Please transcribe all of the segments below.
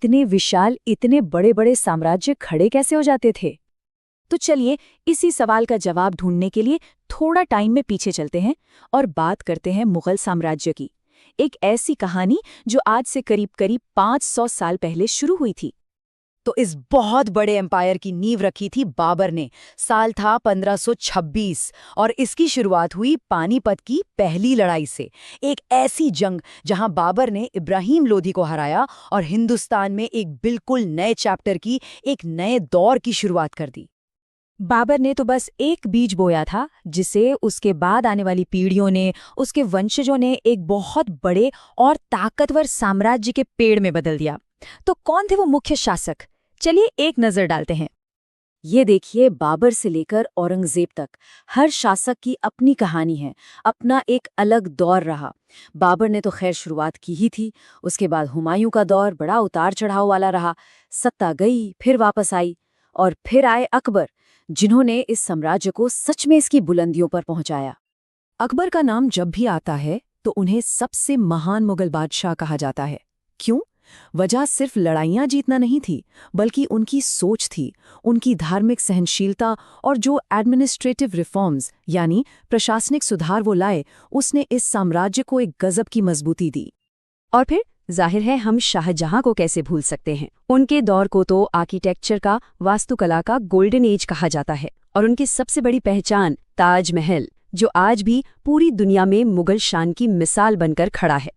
इतने विशाल, इतने बड़े बड़े साम्राज्य खड़े कैसे हो जाते थे? तो चलिए इसी सवाल का जवाब ढूंढने के लिए थोड़ा टाइम में पीछे चलते हैं और बात करते हैं मुगल साम्राज्य की। एक ऐसी कहानी जो आज से करीब करीब 500 साल पहले शुरू हुई थी। तो इस बहुत बड़े एम्पायर की नींव रखी थी बाबर ने। साल था 1526 और इसकी शुरुआत हुई पानीपत की पहली लड़ाई से। एक ऐसी जंग जहां बाबर ने इब्राहिम लोधी को हराया और हिंदुस्तान में एक बिल्कुल नए चैप्टर की, एक नए दौर की शुरुआत कर दी। बाबर ने तो बस एक बीज बोया था, जिसे उसके बाद आने वाली पीढ़ियों ने, उसके वंशजों ने एक बहुत बड़े और ताकतवर साम्राज्य के पेड़ में बदल दिया। तो कौन थे वो मुख्य शासक? चलिए एक नजर डालते हैं। ये देखिए, बाबर से लेकर औरंगजेब तक हर शासक की अपनी कहानी है, अपना एक अलग दौर रहा। बाबर ने तो खैर शुरुआत की ही थी, उसके बाद हुमायूं का दौर बड़ा उतार चढ़ाव वाला रहा। सत्ता गई, फिर वापस आई, और फिर आए अकबर, जिन्होंने इस साम्राज्य को सच में इसकी बुलंदियों पर पहुंचाया। अकबर का नाम जब भी आता है तो उन्हें सबसे महान मुगल बादशाह कहा जाता है। क्यों? वजह सिर्फ लड़ाइयां जीतना नहीं थी, बल्कि उनकी सोच थी, उनकी धार्मिक सहनशीलता और जो एडमिनिस्ट्रेटिव रिफॉर्म्स यानी प्रशासनिक सुधार वो लाए, उसने इस साम्राज्य को एक गजब की मजबूती दी। और फिर जाहिर है हम शाहजहां को कैसे भूल सकते हैं। उनके दौर को तो आर्किटेक्चर का, वास्तुकला का गोल्डन एज कहा जाता है, और उनकी सबसे बड़ी पहचान ताजमहल, जो आज भी पूरी दुनिया में मुगल शान की मिसाल बनकर खड़ा है।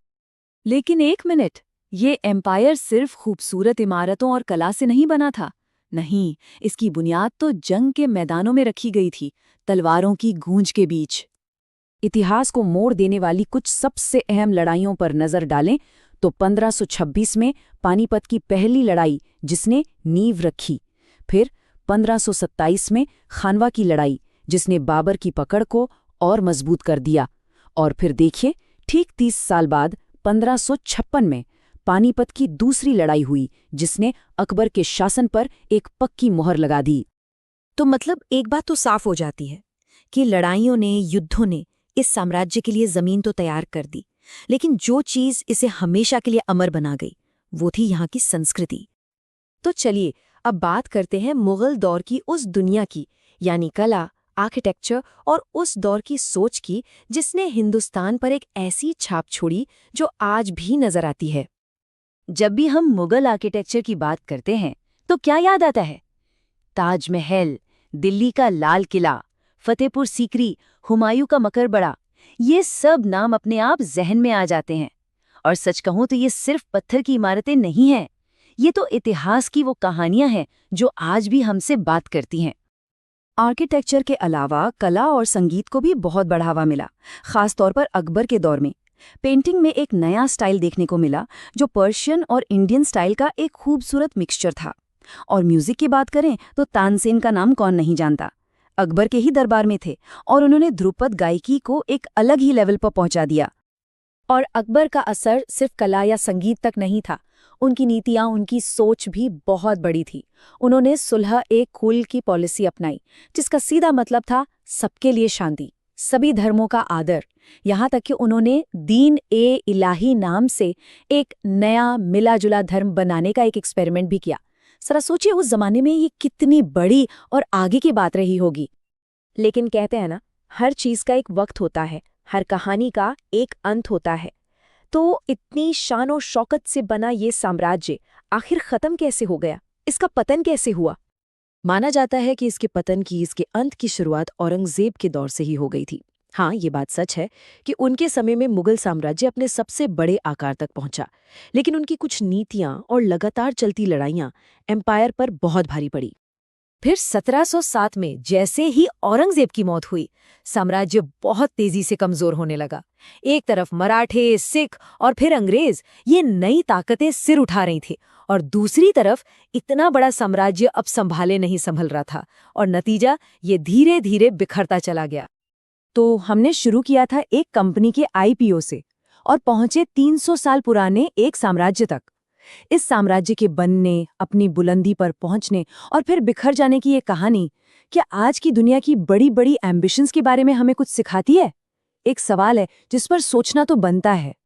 लेकिन एक मिनट, ये एम्पायर सिर्फ खूबसूरत इमारतों और कला से नहीं बना था। नहीं, इसकी बुनियाद तो जंग के मैदानों में रखी गई थी, तलवारों की गूंज के बीच। इतिहास को मोड़ देने वाली कुछ सबसे अहम लड़ाइयों पर नजर डालें तो 1526 में पानीपत की पहली लड़ाई, जिसने नींव रखी। फिर 1527 में खानवा की लड़ाई, जिसने बाबर की पकड़ को और मजबूत कर दिया। और फिर देखिए, ठीक 30 साल बाद 1556 में पानीपत की दूसरी लड़ाई हुई, जिसने अकबर के शासन पर एक पक्की मोहर लगा दी। तो मतलब एक बात तो साफ हो जाती है कि लड़ाइयों ने, युद्धों ने इस साम्राज्य के लिए जमीन तो तैयार कर दी, लेकिन जो चीज इसे हमेशा के लिए अमर बना गई, वो थी यहाँ की संस्कृति। तो चलिए अब बात करते हैं मुगल दौर की उस दुनिया की, यानी कला, आर्किटेक्चर और उस दौर की सोच की, जिसने हिंदुस्तान पर एक ऐसी छाप छोड़ी जो आज भी नजर आती है। जब भी हम मुगल आर्किटेक्चर की बात करते हैं तो क्या याद आता है? ताजमहल, दिल्ली का लाल किला, फतेहपुर सीकरी, हुमायूं का मकबरा, ये सब नाम अपने आप जहन में आ जाते हैं। और सच कहूं तो ये सिर्फ पत्थर की इमारतें नहीं हैं, ये तो इतिहास की वो कहानियां हैं जो आज भी हमसे बात करती हैं। आर्किटेक्चर के अलावा कला और संगीत को भी बहुत बढ़ावा मिला, खास तौर पर अकबर के दौर में। पेंटिंग में एक नया स्टाइल देखने को मिला, जो पर्शियन और इंडियन स्टाइल का एक खूबसूरत मिक्सचर था। और म्यूजिक की बात करें तो तानसेन का नाम कौन नहीं जानता। अकबर के ही दरबार में थे और उन्होंने ध्रुपद गायकी को एक अलग ही लेवल पर पहुंचा दिया। और अकबर का असर सिर्फ कला या संगीत तक नहीं था, उनकी नीतियां, उनकी सोच भी बहुत बड़ी थी। उन्होंने सुलह ए कुल की पॉलिसी अपनाई, जिसका सीधा मतलब था सबके लिए शांति, सभी धर्मों का आदर। यहाँ तक कि उन्होंने दीन ए इलाही नाम से एक नया मिला जुला धर्म बनाने का एक एक्सपेरिमेंट भी किया। जरा सोचिए उस जमाने में ये कितनी बड़ी और आगे की बात रही होगी। लेकिन कहते हैं ना, हर चीज का एक वक्त होता है, हर कहानी का एक अंत होता है। तो इतनी शान और शौकत से बना ये साम्राज्य आखिर खत्म कैसे हो गया? इसका पतन कैसे हुआ? माना जाता है कि इसके पतन की, इसके अंत की शुरुआत औरंगजेब के दौर से ही हो गई थी। हाँ, ये बात सच है कि उनके समय में मुगल साम्राज्य अपने सबसे बड़े आकार तक पहुंचा, लेकिन उनकी कुछ नीतियां और लगातार चलती लड़ाइयां एम्पायर पर बहुत भारी पड़ी। फिर 1707 में जैसे ही औरंगजेब की मौत हुई, साम्राज्य बहुत तेजी से कमजोर होने लगा। एक तरफ मराठे, सिख और फिर अंग्रेज, ये नई ताकतें सिर उठा रही थी, और दूसरी तरफ इतना बड़ा साम्राज्य अब संभाले नहीं संभल रहा था, और नतीजा ये धीरे धीरे बिखरता चला गया। तो हमने शुरू किया था एक कंपनी के आईपीओ से और पहुंचे 300 साल पुराने एक साम्राज्य तक। इस साम्राज्य के बनने, अपनी बुलंदी पर पहुंचने और फिर बिखर जाने की ये कहानी क्या आज की दुनिया की बड़ी बड़ी एम्बिशंस के बारे में हमें कुछ सिखाती है? एक सवाल है जिस पर सोचना तो बनता है।